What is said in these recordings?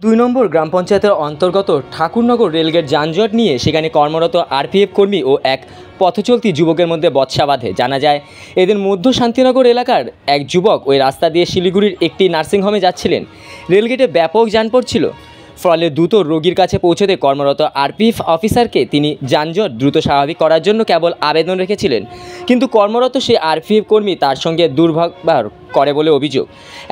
2 নম্বর গ্রাম পঞ্চায়েতের অন্তর্গত ঠাকুরনগর রেলগেট যানজট নিয়ে সেখানে কর্মরত আরপিএফ কর্মী ও এক পথচলতি যুবকের মধ্যে বচসা বাধে। জানা যায় এদিন মধ্য শান্তিনগর এলাকার এক যুবক ওই রাস্তা দিয়ে শিলিগুড়ির একটি নার্সিংহোমে যাচ্ছিলেন। রেলগেটে ব্যাপক যানজট ছিল, ফলে দ্রুত রোগীর কাছে পৌঁছতে কর্মরত আরপিএফ অফিসারকে তিনি যানজট দ্রুত স্বাভাবিক করার জন্য কেবল আবেদন রেখেছিলেন, কিন্তু কর্মরত সেই আরপিএফ কর্মী তার সঙ্গে দুর্ব্যবহার করে বলে অভিযোগ।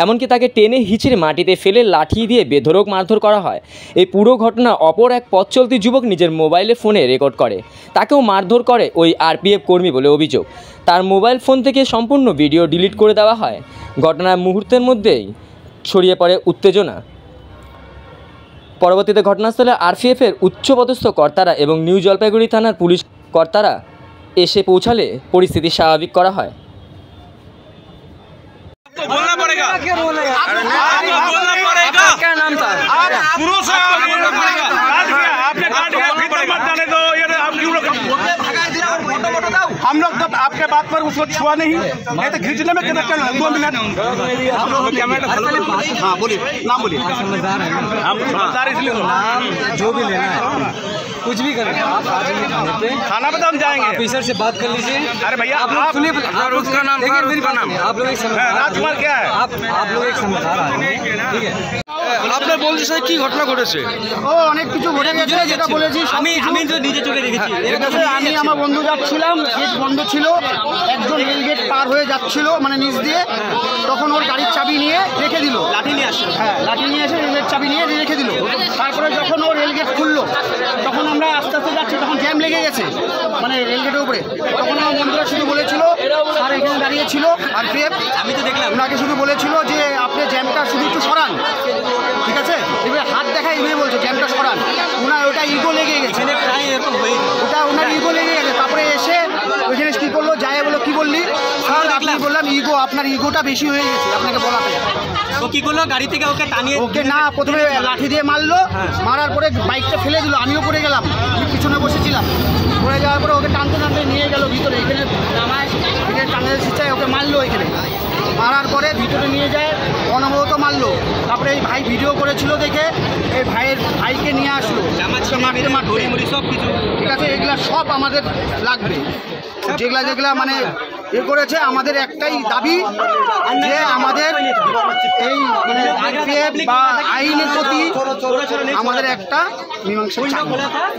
এমনকি তাকে টেনে হিঁচড়ে মাটিতে ফেলে লাঠি দিয়ে বেধড়ক মারধর করা হয়। এই পুরো ঘটনা অপর এক পথচলতি যুবক নিজের মোবাইলে ফোনে রেকর্ড করে, তাকেও মারধর করে ওই আরপিএফ কর্মী বলে অভিযোগ। তার মোবাইল ফোন থেকে সম্পূর্ণ ভিডিও ডিলিট করে দেওয়া হয়। ঘটনার মুহূর্তের মধ্যেই ছড়িয়ে পড়ে উত্তেজনা। পরবর্তীতে ঘটনাস্থলে আরপিএফের উচ্চপদস্থ কর্তারা এবং নিউ জলপাইগুড়ি থানার পুলিশ কর্তারা এসে পৌঁছালে পরিস্থিতি স্বাভাবিক করা হয়। बोलना पड़ेगा, बोलना पड़ेगा। क्या नाम था? शुरू से बोलना पड़ेगा। आपने काट दिया, भीतर मत जाने दो। ये आप क्यों लोग हम लोग तो आपके बात पर उसको छुआ नहीं तो खींचने में कितना 2 मिनट। हम लोग हाँ बोलिए, नाम बोलिए। हम समझदार इसलिए जो भी लेना है कुछ भी करें, आप आ जाइए थाने पे, थाना पे तो हम जाएंगे, ऑफिसर से बात कर लीजिए। अरे भैया आप लोग सुनिए, उसका नाम, मेरी बात सुनिए। आप लोग एक समझदार, राजकुमार क्या है, आप लोग एक समझदार आदमी, ठीक है। আপনার বলছি স্যার কি ঘটনা ঘটেছে? ও অনেক কিছু ঘটে গেছে, যেটা বলেছি আমি তো নিজে চোখে দেখেছি। আমি আমার বন্ধু যাচ্ছিলাম, গেট বন্ধ ছিল, একজন রেল গেট পার হয়ে যাচ্ছিল মানে নিচ দিয়ে, তখন ওর গাড়ির চাবি নিয়ে রেখে দিল, লাঠি নিয়ে আসলো। হ্যাঁ, লাঠি নিয়ে এসে রেলের চাবি নিয়ে রেখে দিল। তারপরে যখন ও রেল গেট খুললো, তখন আমরা আস্তে আস্তে যাচ্ছি, তখন জ্যাম লেগে গেছে মানে রেল গেটের উপরে। তখন আমার বন্ধুরা শুধু বলেছিল, স্যার এখানে দাঁড়িয়ে ছিল আর আমি তো দেখলাম, ওনাকে শুধু বলেছিল যে আপনি জ্যামটা শুধু একটু সরান, ঠিক আছে। এবারে হাত দেখায় এভাবে বলছে জ্যামটা সরান, ওনার ওটা ইগো লেগে গেছে, প্রায় এরকম হয়ে ওটা ওনার ইগো লেগে গেছে। তারপরে এসে ওইখানে কী করলো, যায় বলো কী বললি স্যার, আপনি বললাম ইগো, আপনার ইগোটা বেশি হয়ে গেছে আপনাকে বলাতে। ও কী করলো, গাড়ি থেকে ওকে টানিয়ে, ওকে না প্রথমে লাঠি দিয়ে মারলো, মারার পরে বাইকটা ফেলে দিল, আমিও পড়ে গেলাম, আমি পিছনে বসেছিলাম। পড়ে যাওয়ার পরে ওকে টানতে টানতে নিয়ে গেল ভিতরে, এখানে নামায় এখানে টানের শিচায় ওকে মারলো, এখানে মারার পরে ভিতরে নিয়ে যায়, অনবরত মারলো। তারপরে এই ভাই ভিডিও করেছিল দেখে এই ভাইকে নিয়ে আসলো, সব কিছু, ঠিক আছে। এগুলা সব আমাদের লাগবে, যেগুলা মানে এ করেছে। আমাদের একটাই দাবি যে আমাদের এই মানে আরপিএফ বা আইনের প্রতি আমাদের একটা মীমাংসা চাই।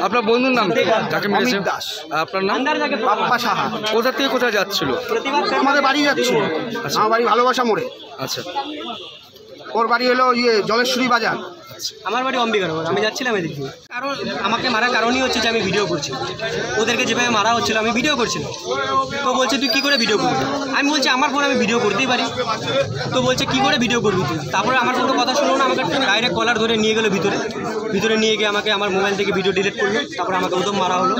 আপনার বন্ধুর নাম যাকে মেরেছে? অমিত দাস। আপনার নাম? বাপ্পা সাহা। কোথা থেকে কোথায় যাচ্ছিল? আমাদের বাড়ি যাচ্ছিল, আমার বাড়ি ভালোবাসা মোড়ে। আচ্ছা, ওর বাড়ি হলো জলেশ্বরী বাজার। আমার বাড়ি অম্বিকানগর। আমি যাচ্ছিলাম এদিক দিয়ে, কারণ আমাকে মারার কারণই হচ্ছে যে আমি ভিডিও করছি, ওদেরকে যেভাবে মারা হচ্ছিল আমি ভিডিও করছিলাম। তো বলছে তুই কী করে ভিডিও করবি? আমি বলছি আমার ফোন আমি ভিডিও করতেই পারি। তো বলছে কী করে ভিডিও করবি তুই? তারপরে আমার কোনো কথা শুনলো না, আমাকে ডাইরেক্ট কলার ধরে নিয়ে গেলো ভিতরে নিয়ে গিয়ে আমাকে আমার মোবাইল থেকে ভিডিও ডিলিট করলো। তারপরে আমাকে উদম মারা হলো।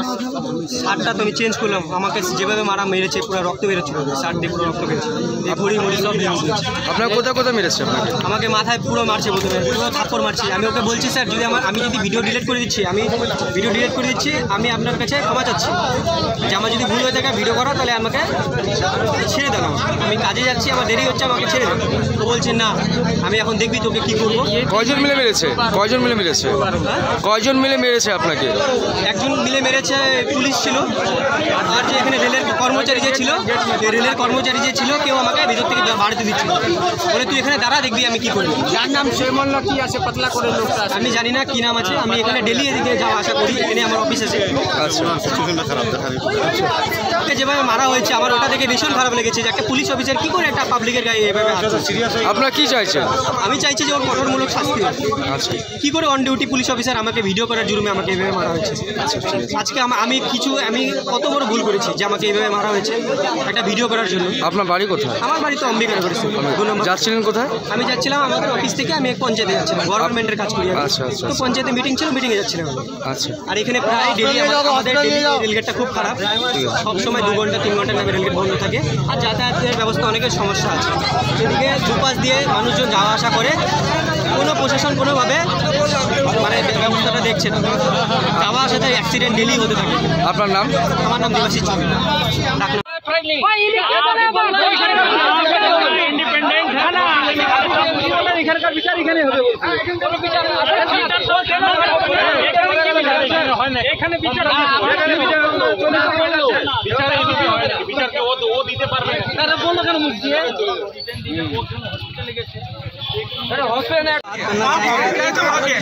শার্টটা তো আমি চেঞ্জ করলাম, আমাকে যেভাবে মারা মেরেছে পুরো রক্ত বেরোচ্ছিল, শার্ট দিয়ে পুরো রক্ত বেরোচ্ছে, এই ঘড়ি সব বেরোচ্ছে। আপনার কোথায় কোথায় মেরেছে? আমাকে মাথায় পুরো মারছে, প্রথমে পুরো থাপ্পড় মারছে। আমি ওকে বলছি স্যার যদি আমি যদি ভিডিও ডিলিট করে দিচ্ছি, আমি আপনার কাছে ক্ষমা চাচ্ছি, যে আমার যদি ভুল হয়ে থাকে ভিডিও করা, তাহলে আমাকে ছেড়ে দেন, আমি কাজে যাচ্ছি, আমার দেরি হচ্ছে, আমাকে ছেড়ে দেন। তো বলছে না, আমি এখন দেখবি তোকে কী করবো। কয়জন মিলে মেরেছে? কয়জন মিলে মেরেছে আপনাকে? একজন মিলে মেরেছে, পুলিশ ছিল, আর যে এখানে রেলের কর্মচারী যে ছিল, কেউ আমাকে ভিতর থেকে বাড়িতে দিচ্ছিল, বলে তুই এখানে দাঁড়া দেখবি আমি কী করবো। যার নাম সেমন না কি আছে পাতলা করে লোকটা, আমি জানি না কি নাম আছে, আমি এখানে ডেলি এদিকে যাওয়া আসা করি, এখানে আমার অফিস আছে। ওকে যেভাবে মারা হয়েছে আমার ওটা দেখে ভীষণ খারাপ লেগেছে, যে একটা পুলিশ অফিসার কি করে একটা পাবলিকের গায়ে এভাবে। আপনারা কি চাইছেন? আমি চাইছি যে ওর কঠোরমূলক শাস্তি। আচ্ছা, কি করে অন ডিউটি পুলিশ অফিসার আমাকে ভিডিও করার জুরুমে আমাকে এভাবে মারা হয়েছে? আজকে আমি কত বড় ভুল করেছি যে আমাকে এইভাবে মারা হয়েছে একটা ভিডিও করার জন্য। আপনার বাড়ি কোথায়? আমার বাড়ি তো অম্বিকানগর। যাচ্ছিলেন কোথায়? আমি যাচ্ছিলাম আমাদের অফিস থেকে, আমি এক পঞ্চায়েতে যাচ্ছিলাম, গভর্নমেন্টের কাজ করি। আচ্ছা, তো পঞ্চায়েতে মিটিং ছিল, মিটিংয়ে যাচ্ছিলাম। আচ্ছা, আর এখানে প্রায় ডেলি আমাদের রেলগেটটা খুব খারাপ, সবসময় 2 ঘন্টা 3 ঘন্টা নামে রেলগেট বন্ধ থাকে, আর যাতায়াতের ব্যবস্থা অনেকের সমস্যা আছে। এদিকে দুপাশ দিয়ে মানুষজন যাওয়া আসা করে, কোনো প্রশাসন কোনোভাবে মানে ব্যবস্থাটা দেখছে না, যাওয়া আসাতে অ্যাক্সিডেন্ট ডেলি হতে থাকে। আপনার নাম? আমার নাম দেবাশিস চৌধুরী। ইন্ডিপেন্ডেন্ট বিচার এখানে হবে এখানে বিচার বিচারকে ও দিতে পারবে না তারা বললো কেন মুখ দিয়ে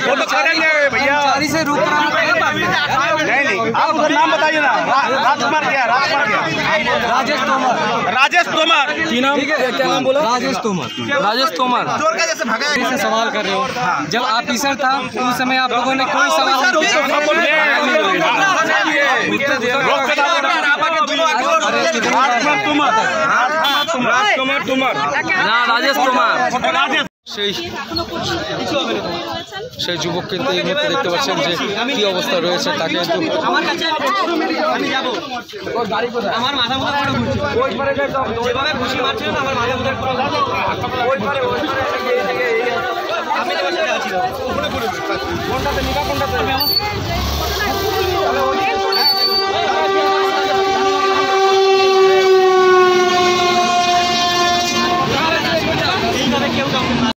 वो तो करेंगे भैया से रुक नहीं आप उधर नाम बताइए ना राजकुमार क्या राजेश तोमर राजेश तोमर की नाम क्या नाम बोला राजेश तोमर से सवाल कर रहे हो जब ऑफिसर था उस समय आप लोगों ने कोई सवाल राजकुमार तोमर না রাজেশ তোমার সেই যুবক কিন্তু এই মুহূর্তে দেখতে পাচ্ছেন যে কি অবস্থা রয়েছে তাকে কিন্তু আমার কাছে আমি যাব আমার মাথা মুথা পুরো ঘুরছে যেভাবে খুশি মারছিল না আমার মাথা মুথা পুরো আমি তো বসে আছি কোনটাতে নিবা কোনটাতে